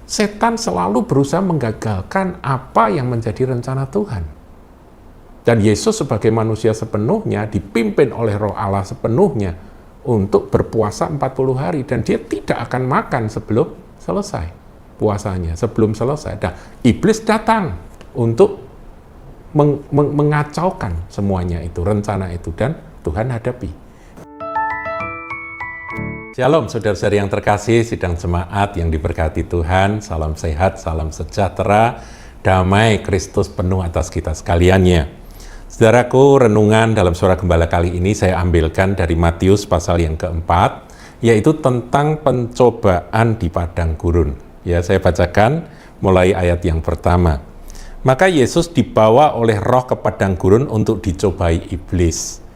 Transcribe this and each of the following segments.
setan selalu berusaha menggagalkan apa yang menjadi rencana Tuhan. Dan Yesus sebagai manusia sepenuhnya dipimpin oleh Roh Allah sepenuhnya untuk berpuasa 40 hari. Dan dia tidak akan makan sebelum selesai puasanya, sebelum selesai. Nah, iblis datang untuk mengacaukan semuanya itu, rencana itu, dan Tuhan hadapi. Shalom saudara-saudari yang terkasih, sidang jemaat yang diberkati Tuhan, salam sehat, salam sejahtera, damai Kristus penuh atas kita sekaliannya. Saudaraku, renungan dalam Suara Gembala kali ini saya ambilkan dari Matius pasal yang keempat, yaitu tentang pencobaan di padang gurun. Ya, saya bacakan mulai ayat yang pertama. Maka Yesus dibawa oleh Roh ke padang gurun untuk dicobai iblis.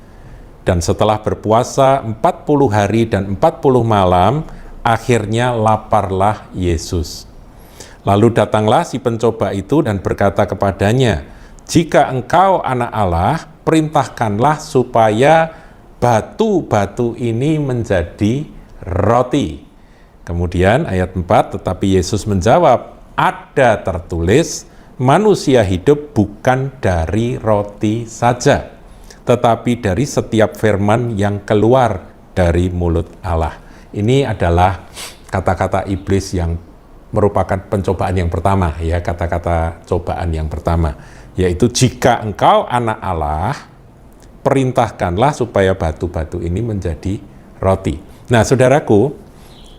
Dan setelah berpuasa 40 hari dan 40 malam, akhirnya laparlah Yesus. Lalu datanglah si pencoba itu dan berkata kepadanya, "Jika engkau anak Allah, perintahkanlah supaya batu-batu ini menjadi roti." Kemudian ayat 4, tetapi Yesus menjawab, "Ada tertulis, manusia hidup bukan dari roti saja, tetapi dari setiap firman yang keluar dari mulut Allah." Ini adalah kata-kata iblis yang merupakan pencobaan yang pertama, ya, kata-kata cobaan yang pertama, yaitu jika engkau anak Allah, perintahkanlah supaya batu-batu ini menjadi roti. Nah, saudaraku,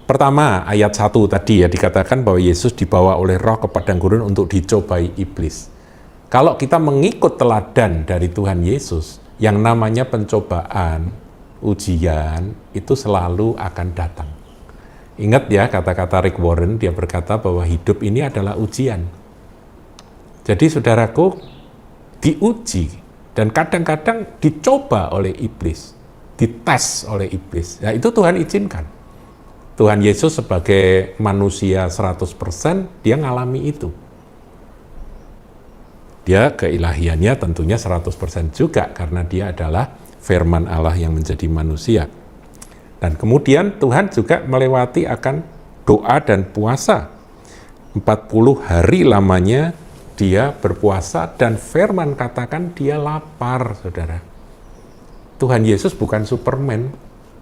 pertama ayat 1 tadi ya dikatakan bahwa Yesus dibawa oleh Roh ke padang gurun untuk dicobai iblis. Kalau kita mengikut teladan dari Tuhan Yesus, yang namanya pencobaan, ujian, itu selalu akan datang. Ingat ya kata-kata Rick Warren, dia berkata bahwa hidup ini adalah ujian. Jadi saudaraku, diuji dan kadang-kadang dicoba oleh iblis, dites oleh iblis. Nah, itu Tuhan izinkan. Tuhan Yesus sebagai manusia 100%, dia ngalami itu. Dia keilahiannya tentunya 100% juga, karena dia adalah firman Allah yang menjadi manusia. Dan kemudian Tuhan juga melewati akan doa dan puasa. 40 hari lamanya dia berpuasa, dan firman katakan dia lapar, saudara. Tuhan Yesus bukan Superman,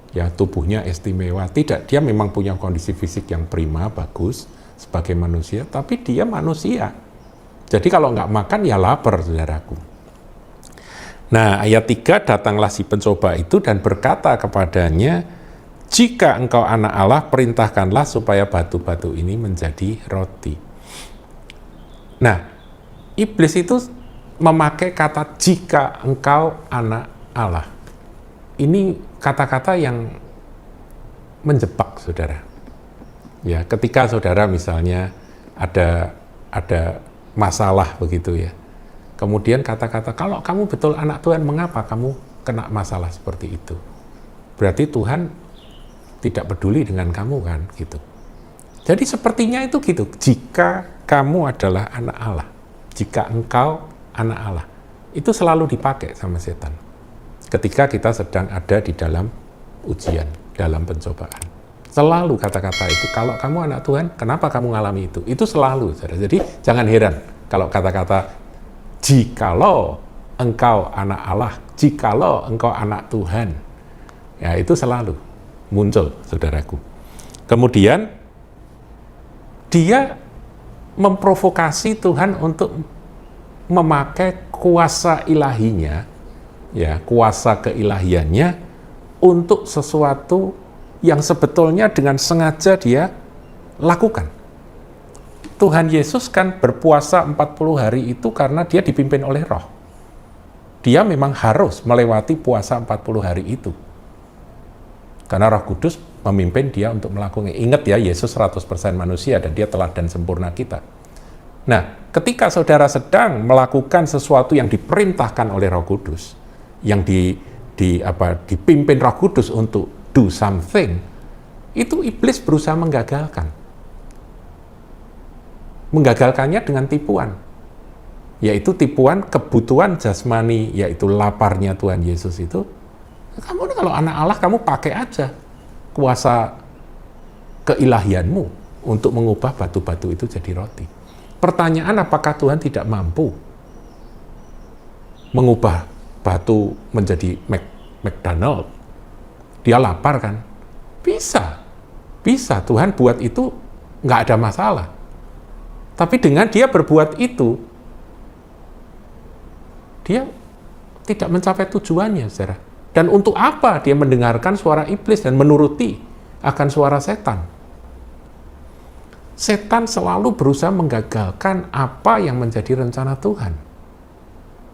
ya tubuhnya istimewa, tidak, dia memang punya kondisi fisik yang prima, bagus sebagai manusia, tapi dia manusia. Jadi kalau nggak makan ya lapar, saudaraku. Nah, ayat 3, datanglah si pencoba itu dan berkata kepadanya, "Jika engkau anak Allah, perintahkanlah supaya batu-batu ini menjadi roti." Nah, iblis itu memakai kata jika engkau anak Allah. Ini kata-kata yang menjebak, saudara. Ya, ketika saudara misalnya ada masalah begitu ya. Kemudian kata-kata, kalau kamu betul anak Tuhan, mengapa kamu kena masalah seperti itu? Berarti Tuhan tidak peduli dengan kamu kan, gitu. Jadi sepertinya itu gitu. Jika kamu adalah anak Allah, jika engkau anak Allah, itu selalu dipakai sama setan ketika kita sedang ada di dalam ujian, dalam pencobaan. Selalu kata-kata itu, kalau kamu anak Tuhan, kenapa kamu ngalami itu? Itu selalu, saudara. Jadi jangan heran kalau kata-kata jikalau engkau anak Allah, jikalau engkau anak Tuhan, ya itu selalu muncul, saudaraku. Kemudian dia memprovokasi Tuhan untuk memakai kuasa ilahinya, ya, kuasa keilahiannya untuk sesuatu yang sebetulnya dengan sengaja dia lakukan. Tuhan Yesus kan berpuasa 40 hari itu karena dia dipimpin oleh Roh. Dia memang harus melewati puasa 40 hari itu. Karena Roh Kudus memimpin dia untuk melakukan. Ingat ya, Yesus 100% manusia dan dia teladan sempurna kita. Nah, ketika saudara sedang melakukan sesuatu yang diperintahkan oleh Roh Kudus, yang dipimpin Roh Kudus untuk do something, itu iblis berusaha menggagalkan. Menggagalkannya dengan tipuan, yaitu tipuan kebutuhan jasmani, yaitu laparnya Tuhan Yesus itu. Kamu kalau anak Allah, kamu pakai aja kuasa keilahianmu, untuk mengubah batu-batu itu jadi roti. Pertanyaan, apakah Tuhan tidak mampu mengubah batu menjadi McDonald? Dia lapar kan? Bisa. Bisa, Tuhan buat itu nggak ada masalah. Tapi dengan dia berbuat itu, dia tidak mencapai tujuannya, saudara. Dan untuk apa dia mendengarkan suara iblis dan menuruti akan suara setan? Setan selalu berusaha menggagalkan apa yang menjadi rencana Tuhan.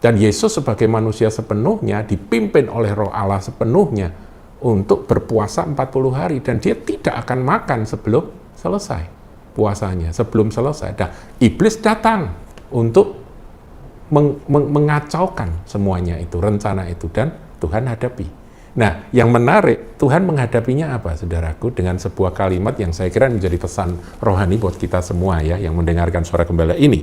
Dan Yesus sebagai manusia sepenuhnya, dipimpin oleh Roh Allah sepenuhnya untuk berpuasa 40 hari. Dan dia tidak akan makan sebelum selesai puasanya, sebelum selesai. Nah, iblis datang untuk mengacaukan semuanya itu, rencana itu, dan Tuhan hadapi. Nah, yang menarik, Tuhan menghadapinya apa, saudaraku? Dengan sebuah kalimat yang saya kira menjadi pesan rohani buat kita semua ya, yang mendengarkan suara gembala ini.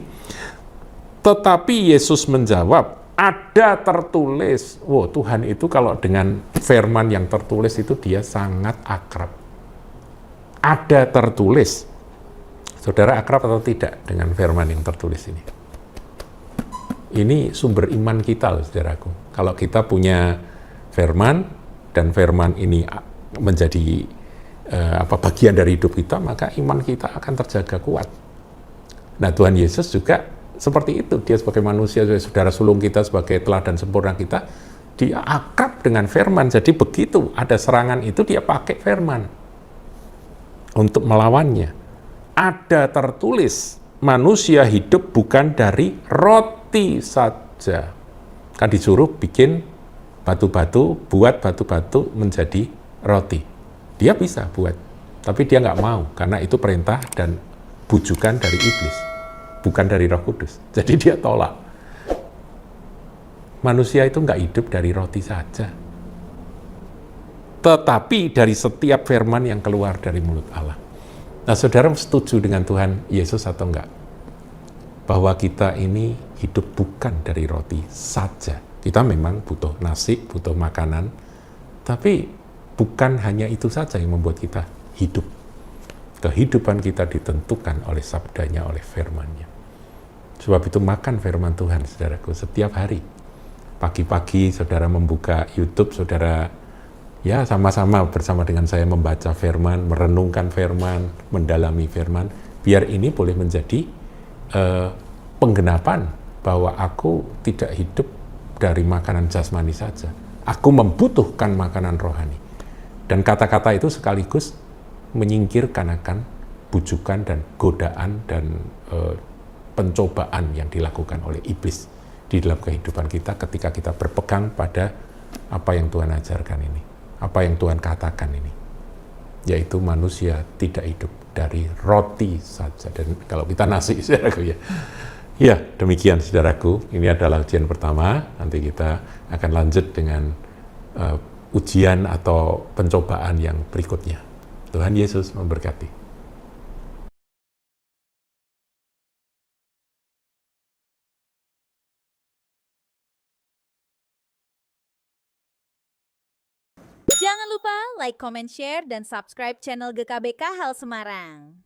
Tetapi Yesus menjawab, ada tertulis. Wow, Tuhan itu kalau dengan firman yang tertulis itu dia sangat akrab. Ada tertulis. Saudara akrab atau tidak dengan firman yang tertulis ini? Ini sumber iman kita loh, saudaraku. Kalau kita punya firman, dan firman ini menjadi bagian dari hidup kita, maka iman kita akan terjaga kuat. Nah, Tuhan Yesus juga seperti itu. Dia sebagai manusia, sebagai saudara sulung kita, sebagai teladan sempurna kita, dia akrab dengan firman. Jadi begitu ada serangan itu, dia pakai firman untuk melawannya. Ada tertulis, manusia hidup bukan dari roti saja. Kan disuruh bikin batu-batu, buat batu-batu menjadi roti. Dia bisa buat, tapi dia nggak mau, karena itu perintah dan bujukan dari iblis, bukan dari Roh Kudus. Jadi dia tolak. Manusia itu nggak hidup dari roti saja, tetapi dari setiap firman yang keluar dari mulut Allah. Nah, saudara setuju dengan Tuhan Yesus atau enggak? Bahwa kita ini hidup bukan dari roti saja. Kita memang butuh nasi, butuh makanan, tapi bukan hanya itu saja yang membuat kita hidup. Kehidupan kita ditentukan oleh sabdanya, oleh firman-Nya. Sebab itu makan firman Tuhan, saudaraku, setiap hari. Pagi-pagi saudara membuka YouTube, saudara ya sama-sama bersama dengan saya membaca firman, merenungkan firman, mendalami firman, biar ini boleh menjadi penggenapan bahwa aku tidak hidup dari makanan jasmani saja. Aku membutuhkan makanan rohani. Dan kata-kata itu sekaligus menyingkirkan akan bujukan dan godaan dan pencobaan yang dilakukan oleh iblis di dalam kehidupan kita ketika kita berpegang pada apa yang Tuhan ajarkan ini, apa yang Tuhan katakan ini, yaitu manusia tidak hidup dari roti saja. Dan kalau kita nasi, saudaraku ya. Ya, demikian saudaraku. Ini adalah ujian pertama. Nanti kita akan lanjut dengan ujian atau pencobaan yang berikutnya. Tuhan Yesus memberkati. Jangan lupa like, comment, share, dan subscribe channel GKBK Hal Semarang.